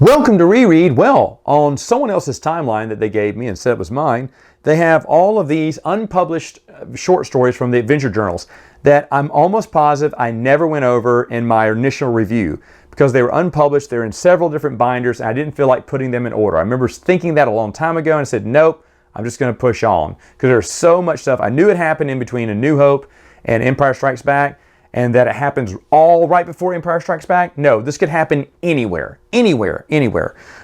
Welcome to Reread. Well, on someone else's timeline that they gave me and said it was mine, they have all of these unpublished short stories from the adventure journals that I'm almost positive I never went over in my initial review because they were unpublished. They're in several different binders and I didn't feel like putting them in order. I remember thinking that a long time ago and I said, nope, I'm just going to push on because there's so much stuff. I knew it happened in between A New Hope and Empire Strikes Back, and that it happens all right before Empire Strikes Back. No, this could happen anywhere.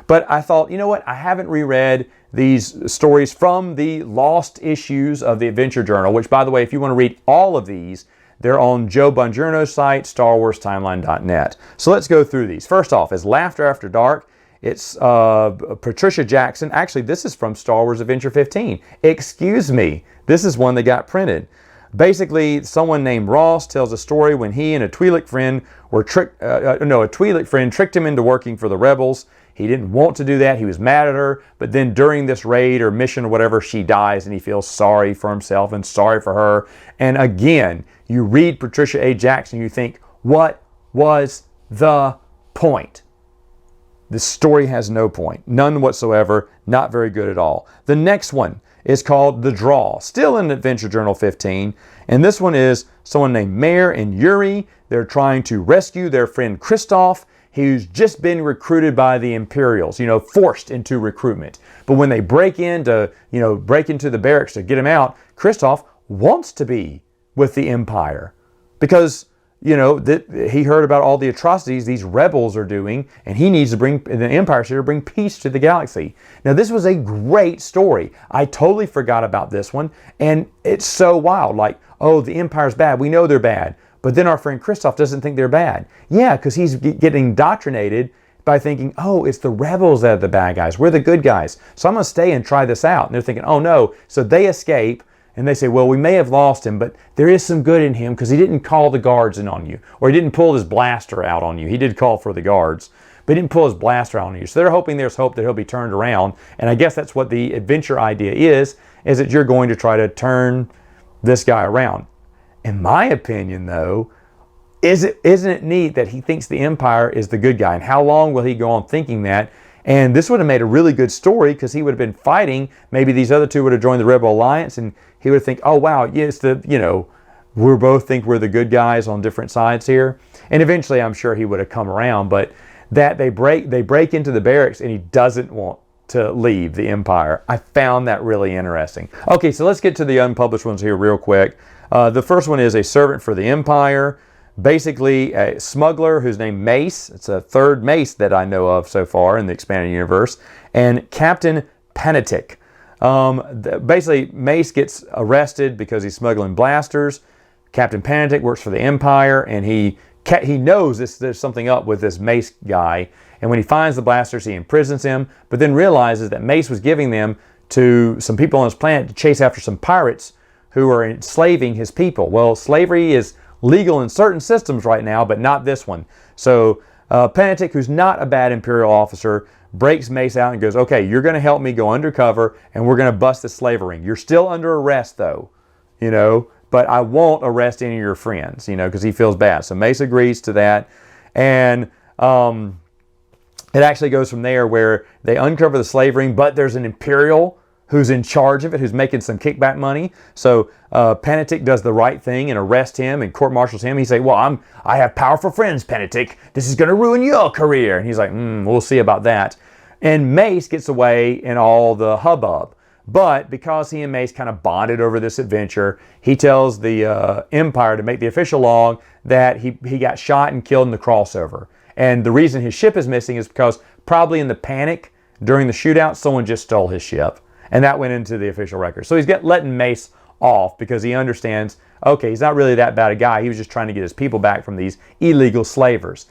But I thought, you know what? I haven't reread these stories from the lost issues of the Adventure Journal, which, by the way, if you want to read all of these, they're on Joe Bongiorno's site, StarWarsTimeline.net. So let's go through these. First off, is Laughter After Dark. It's Patricia Jackson. Actually, this is from Star Wars Adventure 15. Excuse me. This is one that got printed. Basically, someone named Ross tells a story when he and a Twi'lek friend were tricked him into working for the rebels. He didn't want to do that. He was mad at her. But then during this raid or mission or whatever, she dies and he feels sorry for himself and sorry for her. And again, you read Patricia A. Jackson, you think, what was the point? This story has no point. None whatsoever. Not very good at all. The next one is called The Draw, still in Adventure Journal 15. And this one is someone named Mare and Yuri. They're trying to rescue their friend Kristoff, who's just been recruited by the Imperials, forced into recruitment. But when they break into the barracks to get him out, Kristoff wants to be with the Empire because he heard about all the atrocities these rebels are doing, and he needs to bring the Empire to bring peace to the galaxy. Now, this was a great story. I totally forgot about this one, and it's so wild. Like, oh, the Empire's bad. We know they're bad. But then our friend Kristoff doesn't think they're bad. Yeah, because he's getting indoctrinated by thinking, oh, it's the rebels that are the bad guys. We're the good guys. So I'm going to stay and try this out. And they're thinking, oh, no. So they escape. And they say, well, we may have lost him, but there is some good in him because he didn't call the guards in on you. Or he didn't pull his blaster out on you. He did call for the guards, but he didn't pull his blaster out on you. So they're hoping there's hope that he'll be turned around. And I guess that's what the adventure idea is that you're going to try to turn this guy around. In my opinion, though, isn't it neat that he thinks the Empire is the good guy? And how long will he go on thinking that? And this would have made a really good story because he would have been fighting. Maybe these other two would have joined the Rebel Alliance and he would think, oh, wow, yes, we both think we're the good guys on different sides here. And eventually I'm sure he would have come around, but that they break into the barracks and he doesn't want to leave the Empire. I found that really interesting. Okay, so let's get to the unpublished ones here real quick. The first one is A Servant for the Empire. Basically, a smuggler who's named Mace. It's a third Mace that I know of so far in the expanded universe. And Captain Panatic. Basically, Mace gets arrested because he's smuggling blasters. Captain Panatic works for the Empire, and he knows there's something up with this Mace guy. And when he finds the blasters, he imprisons him, but then realizes that Mace was giving them to some people on his planet to chase after some pirates who are enslaving his people. Well, slavery is legal in certain systems right now, but not this one. So Panatic, who's not a bad Imperial officer, breaks Mace out and goes, okay, you're going to help me go undercover and we're going to bust the slave ring. You're still under arrest though, but I won't arrest any of your friends, because he feels bad. So Mace agrees to that. And it actually goes from there where they uncover the slave ring, but there's an Imperial who's in charge of it, who's making some kickback money. So Panatic does the right thing and arrests him and court-martials him. He say, well, I have powerful friends, Panatic. This is going to ruin your career. And he's like, we'll see about that. And Mace gets away in all the hubbub. But because he and Mace kind of bonded over this adventure, he tells the Empire to make the official log that he got shot and killed in the crossover. And the reason his ship is missing is because probably in the panic during the shootout, someone just stole his ship. And that went into the official record. So he's letting Mace off because he understands, okay, he's not really that bad a guy. He was just trying to get his people back from these illegal slavers.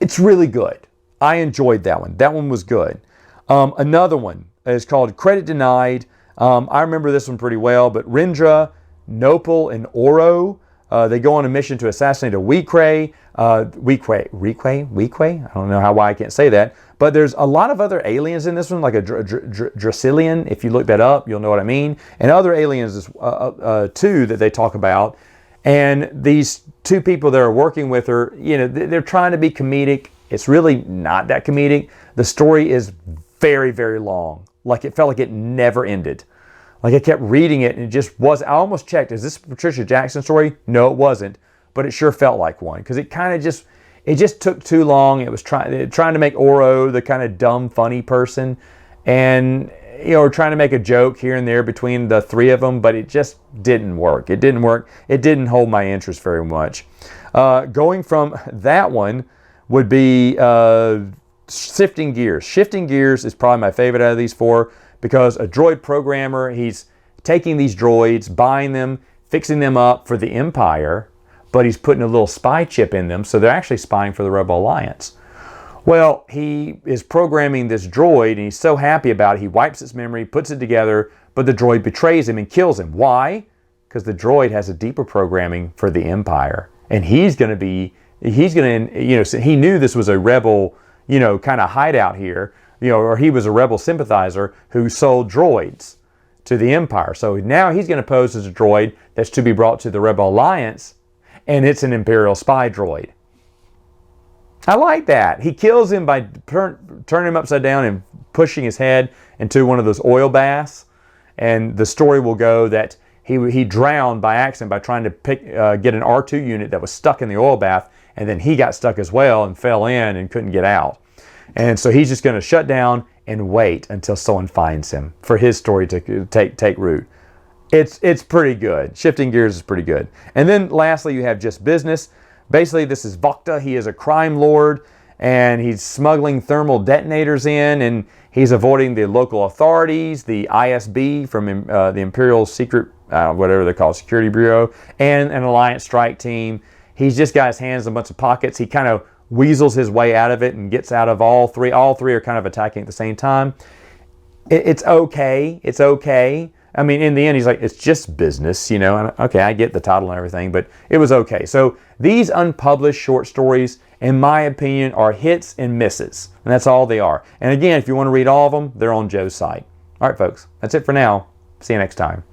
It's really good. I enjoyed that one. That one was good. Another one is called Credit Denied. I remember this one pretty well, but Rendra, Nopal, and Oro, they go on a mission to assassinate a Weequay. Weequay? I don't know why I can't say that. But there's a lot of other aliens in this one, like a Dracilian. If you look that up, you'll know what I mean. And other aliens too that they talk about. And these two people that are working with her, they're trying to be comedic. It's really not that comedic, The story is very, very long. Like it felt like it never ended. Like I kept reading it and it just was, I almost checked, is this a Patricia Jackson story? No, it wasn't, but it sure felt like one because it kind of just, it just took too long. It was trying to make Oro the kind of dumb, funny person and, trying to make a joke here and there between the three of them, but it just didn't work. It didn't work. It didn't hold my interest very much. Going from that one would be Shifting Gears. Shifting Gears is probably my favorite out of these four because a droid programmer, he's taking these droids, buying them, fixing them up for the Empire, but he's putting a little spy chip in them, so they're actually spying for the Rebel Alliance. Well, he is programming this droid, and he's so happy about it, he wipes its memory, puts it together, but the droid betrays him and kills him. Why? Because the droid has a deeper programming for the Empire, and he knew this was a Rebel, kind of hideout here, or he was a Rebel sympathizer who sold droids to the Empire. So now he's going to pose as a droid that's to be brought to the Rebel Alliance, and it's an Imperial spy droid. I like that. He kills him by turning him upside down and pushing his head into one of those oil baths. And the story will go that he drowned by accident by trying to get an R2 unit that was stuck in the oil bath, and then he got stuck as well and fell in and couldn't get out. And so he's just going to shut down and wait until someone finds him for his story to take root. It's pretty good. Shifting Gears is pretty good. And then lastly, you have Just Business. Basically, this is Vokta. He is a crime lord, and he's smuggling thermal detonators in, and he's avoiding the local authorities, the ISB from the Imperial Secret, whatever they're called, Security Bureau, and an Alliance strike team. He's just got his hands in a bunch of pockets. He kind of weasels his way out of it and gets out of all three. All three are kind of attacking at the same time. It's okay. It's okay. I mean, in the end, he's like, it's just business, And, okay, I get the title and everything, but it was okay. So these unpublished short stories, in my opinion, are hits and misses. And that's all they are. And again, if you want to read all of them, they're on Joe's site. All right, folks, that's it for now. See you next time.